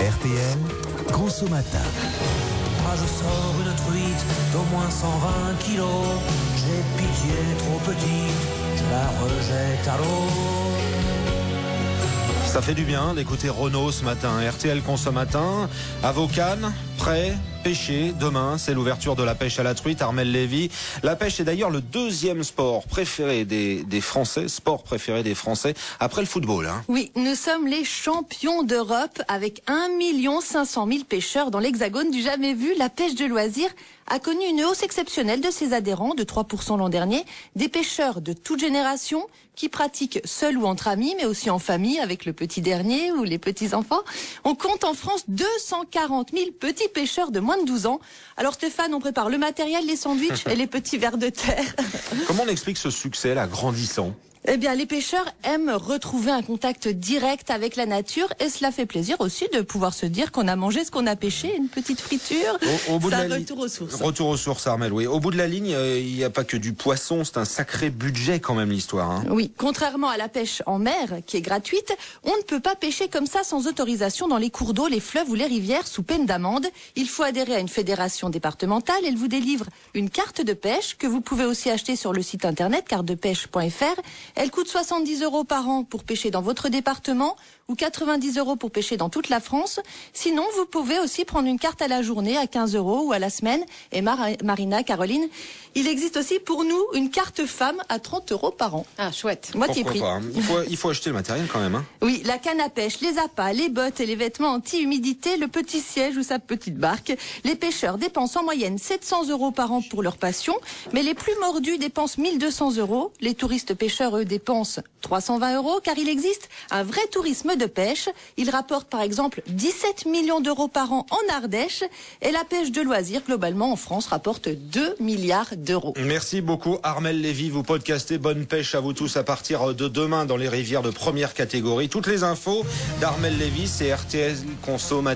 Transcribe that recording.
RTL, Consomatin. Moi je sors une truite d'au moins 120 kilos. J'ai pitié trop petite, je la rejette à l'eau. Ça fait du bien d'écouter Renaud ce matin. RTL Consomatin, à vos cannes, prêt, pêcher. Demain, c'est l'ouverture de la pêche à la truite. Armelle Lévy. La pêche est d'ailleurs le deuxième sport préféré des Français, après le football. Oui, nous sommes les champions d'Europe avec 1 500 000 pêcheurs dans l'hexagone du jamais vu. La pêche de loisirs a connu une hausse exceptionnelle de ses adhérents, de 3% l'an dernier. Des pêcheurs de toute génération qui pratiquent seuls ou entre amis, mais aussi en famille avec le petit dernier ou les petits-enfants. On compte en France 240 000 petits pêcheurs de moins de 12 ans. Alors Stéphane, on prépare le matériel, les sandwichs et les petits vers de terre. Comment on explique ce succès là, grandissant ? Eh bien, les pêcheurs aiment retrouver un contact direct avec la nature et cela fait plaisir aussi de pouvoir se dire qu'on a mangé ce qu'on a pêché, une petite friture. Au bout c'est de un retour aux sources. Retour aux sources, Armelle, oui. Au bout de la ligne, il n'y a pas que du poisson, c'est un sacré budget quand même l'histoire. Oui, contrairement à la pêche en mer, qui est gratuite, on ne peut pas pêcher comme ça sans autorisation dans les cours d'eau, les fleuves ou les rivières sous peine d'amende. Il faut adhérer à une fédération départementale. Elle vous délivre une carte de pêche que vous pouvez aussi acheter sur le site internet cartedepêche.fr. Elle coûte 70 € par an pour pêcher dans votre département ou 90 € pour pêcher dans toute la France. Sinon, vous pouvez aussi prendre une carte à la journée à 15 € ou à la semaine. Et Marina, Caroline, il existe aussi pour nous une carte femme à 30 € par an. Ah, chouette. Moitié prix. Pourquoi pas, il faut acheter le matériel quand même. Oui, la canne à pêche, les appâts, les bottes et les vêtements anti-humidité, le petit siège ou sa petite barque. Les pêcheurs dépensent en moyenne 700 € par an pour leur passion, mais les plus mordus dépensent 1200 €. Les touristes pêcheurs, eux, dépensent 320 € car il existe un vrai tourisme de pêche. Il rapporte par exemple 17 millions d'euros par an en Ardèche et la pêche de loisirs globalement en France rapporte 2 milliards d'euros. Merci beaucoup Armelle Lévy, vous podcastez. Bonne pêche à vous tous à partir de demain dans les rivières de première catégorie. Toutes les infos d'Armelle Lévy, c'est RTL Consomatin.